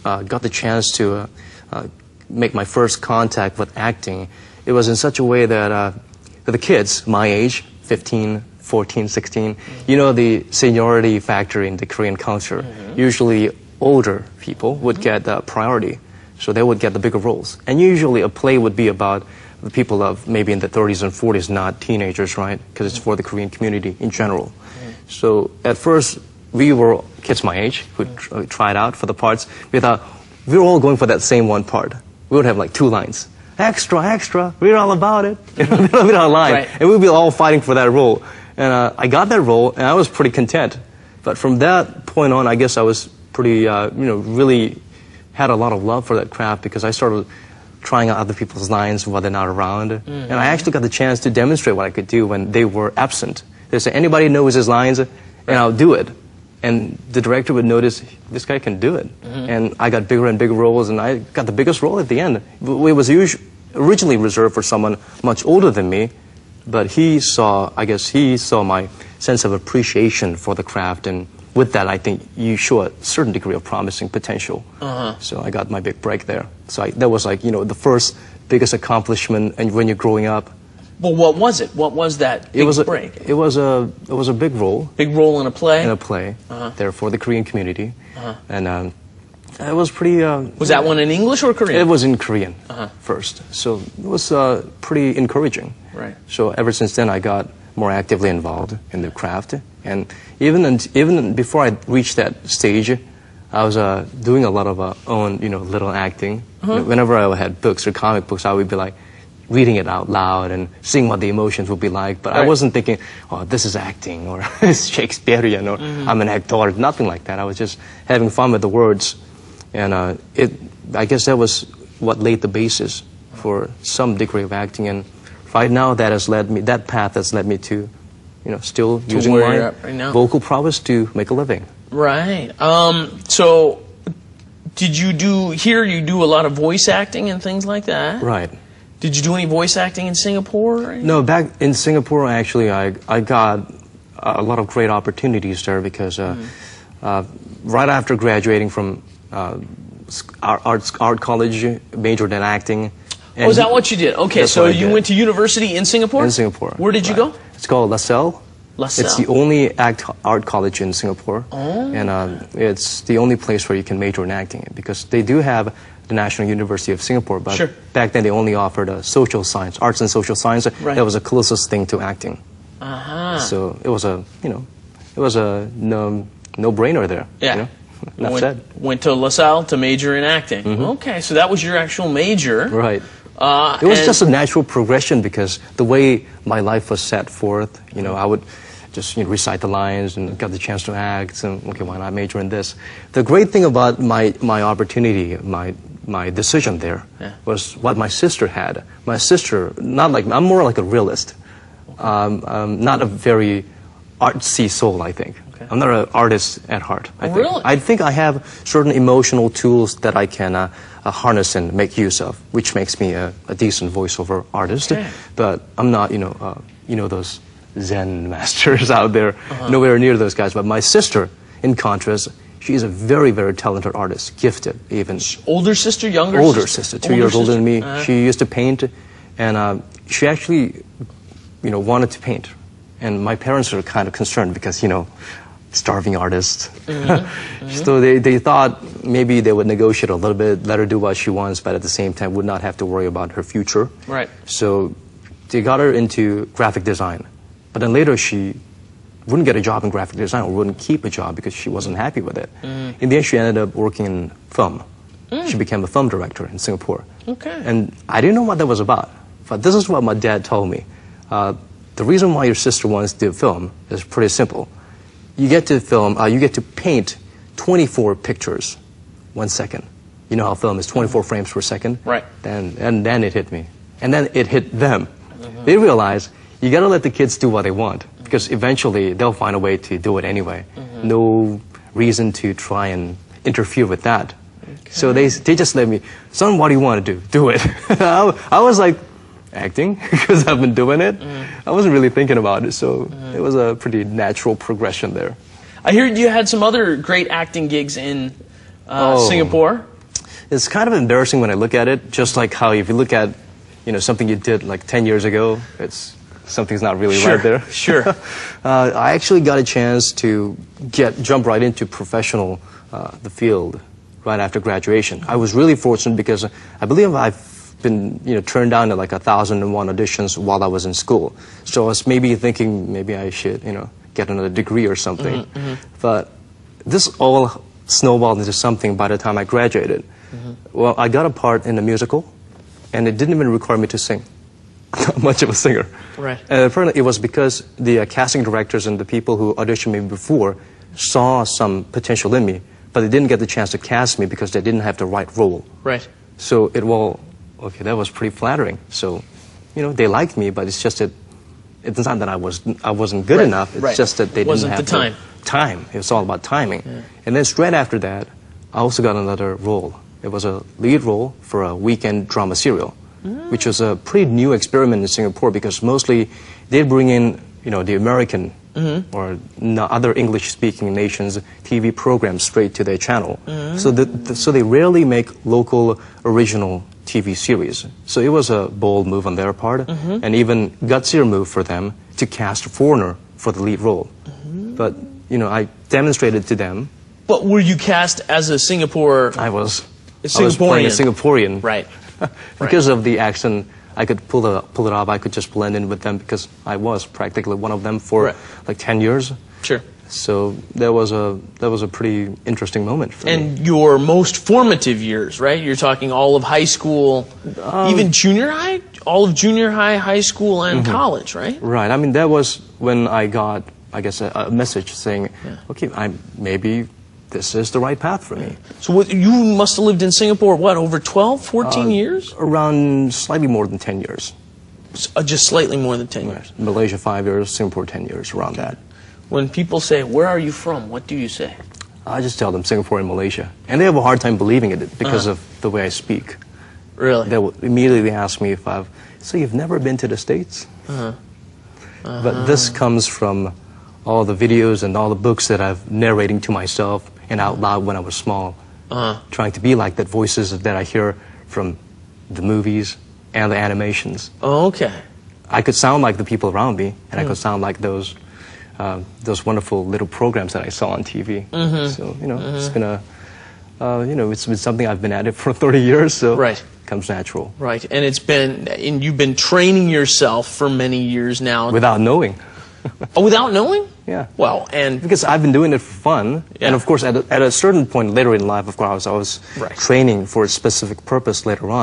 got the chance to make my first contact with acting, it was in such a way that the kids my age, 15, 14, 16, you know the seniority factor in the Korean culture. Usually older people would get priority, so they would get the bigger roles. And usually a play would be about the people of maybe in the 30s and 40s, not teenagers, right? Because it's for the Korean community in general. So at first, we were kids my age who tried out for the parts. We thought we were all going for that same one part. We would have like 2 lines. Extra, extra, we're all about it. You know, we don't line. Right. And we'd be all fighting for that role. And I got that role, and I was pretty content. But from that point on, I guess I was pretty, really had a lot of love for that craft because I started trying out other people's lines while they're not around. And I actually got the chance to demonstrate what I could do when they were absent. They say, anybody knows his lines, and I'll do it. And the director would notice, this guy can do it. And I got bigger and bigger roles, and I got the biggest role at the end. It was originally reserved for someone much older than me, but I guess he saw my sense of appreciation for the craft, and with that, I think you show a certain degree of promising potential. So I got my big break there. So that was like, the first biggest accomplishment and when you're growing up. Well, what was it? What was that big break? It was a big role. Big role in a play? In a play, there for the Korean community. And it was pretty... was that one in English or Korean? It was in Korean first. So it was pretty encouraging. Right. So ever since then, I got more actively involved in the craft. And even before I reached that stage, I was doing a lot of own, little acting. Whenever I had books or comic books, I would be like reading it out loud and seeing what the emotions would be like. But I wasn't thinking, oh, this is acting or it's Shakespearean or I'm an actor. Nothing like that. I was just having fun with the words. And I guess that was what laid the basis for some degree of acting. And right now, that path has led me to, still using my vocal prowess to make a living. Right. So, did you do a lot of voice acting and things like that? Right. Did you do any voice acting in Singapore? No, back in Singapore, actually, I got a lot of great opportunities there because right after graduating from art college, majored in acting. Oh, is that what you did? Okay, so you went to university in Singapore? In Singapore. Where did you go? It's called LaSalle. LaSalle. It's the only art college in Singapore. Oh. And it's the only place where you can major in acting because they do have the National University of Singapore, but back then they only offered social science, arts and social science. Right. That was the closest thing to acting. So it was a no-brainer there. Yeah. Went to LaSalle to major in acting. Okay, so that was your actual major. Right. It was just a natural progression because the way my life was set forth, I would just recite the lines and got the chance to act, and okay, why not major in this? The great thing about my opportunity, my decision there was what my sister had. My sister, I'm more like a realist. Not a very artsy soul, I think. Okay. I'm not an artist at heart. Really? I think I have certain emotional tools that I can harness and make use of, which makes me a decent voiceover artist. Okay. But I'm not, those Zen masters out there, nowhere near those guys. But my sister, in contrast, she's a very, very talented artist, gifted even. Older sister, younger sister? Older sister, 2 years older than me. She used to paint, and she actually, wanted to paint. And my parents were kind of concerned because, starving artist. So they thought maybe they would negotiate a little bit, let her do what she wants, but at the same time would not have to worry about her future. Right. So they got her into graphic design. But then later she wouldn't get a job in graphic design or wouldn't keep a job because she wasn't happy with it. In the end, she ended up working in film. She became a film director in Singapore. Okay. And I didn't know what that was about. But this is what my dad told me. The reason why your sister wants to film is pretty simple. You get to paint 24 pictures 1 second. You know how film is 24 frames per second? Right. And then it hit me. And then it hit them. They realized you got to let the kids do what they want because eventually they'll find a way to do it anyway. No reason to try and interfere with that. Okay. So they just let me, son, what do you want to do? Do it. I was like, acting, because I've been doing it. I wasn't really thinking about it, so it was a pretty natural progression there. I hear you had some other great acting gigs in Singapore? It's kind of embarrassing when I look at it, just like how if you look at, something you did like 10 years ago, something's not really right there. Sure. I actually got a chance to jump right into the field right after graduation. I was really fortunate because I believe I've been, turned down to like 1,001 auditions while I was in school. So I was maybe thinking maybe I should, get another degree or something. But this all snowballed into something by the time I graduated. Well, I got a part in a musical, and it didn't even require me to sing. Not much of a singer. Right. And apparently it was because the casting directors and the people who auditioned me before saw some potential in me, but they didn't get the chance to cast me because they didn't have the right role. Right. So that was pretty flattering. So, they liked me, but it's just that it's not that I wasn't good enough. It's just that they didn't have the time. It was all about timing. Yeah. And then straight after that, I also got another role. It was a lead role for a weekend drama serial, which was a pretty new experiment in Singapore because mostly they bring in, the American or other English-speaking nations' TV programs straight to their channel. So they rarely make local original TV series. So it was a bold move on their part, and even gutsier move for them to cast a foreigner for the lead role. But, I demonstrated to them. But were you cast as a Singapore? I was Singaporean. Playing a Singaporean. Right. Because of the accent, I could pull it off. I could just blend in with them because I was practically one of them for like 10 years. Sure. So that was a pretty interesting moment for me. And your most formative years, right? You're talking all of high school, even junior high? All of junior high, high school, and college, right? Right. I mean, that was when I got, I guess, a message saying, okay, maybe this is the right path for me. So you must have lived in Singapore, what, over 12, 14 years? Around slightly more than 10 years. Just slightly more than 10 years. Malaysia 5 years, Singapore 10 years, around that. When people say, where are you from, what do you say? I just tell them Singapore and Malaysia. And they have a hard time believing it because of the way I speak. Really? They will immediately ask me so you've never been to the States? But this comes from all the videos and all the books that I've narrating to myself and out loud when I was small. Trying to be like that voices that I hear from the movies and the animations. Oh, okay. I could sound like the people around me, and I could sound like those wonderful little programs that I saw on TV. So, it's been it's been something I've been at it for 30 years, so it comes natural. Right, and you've been training yourself for many years now. Without knowing. Oh, without knowing? Yeah. Well, and because I've been doing it for fun, and of course, at a certain point later in life, of course, I was training for a specific purpose later on.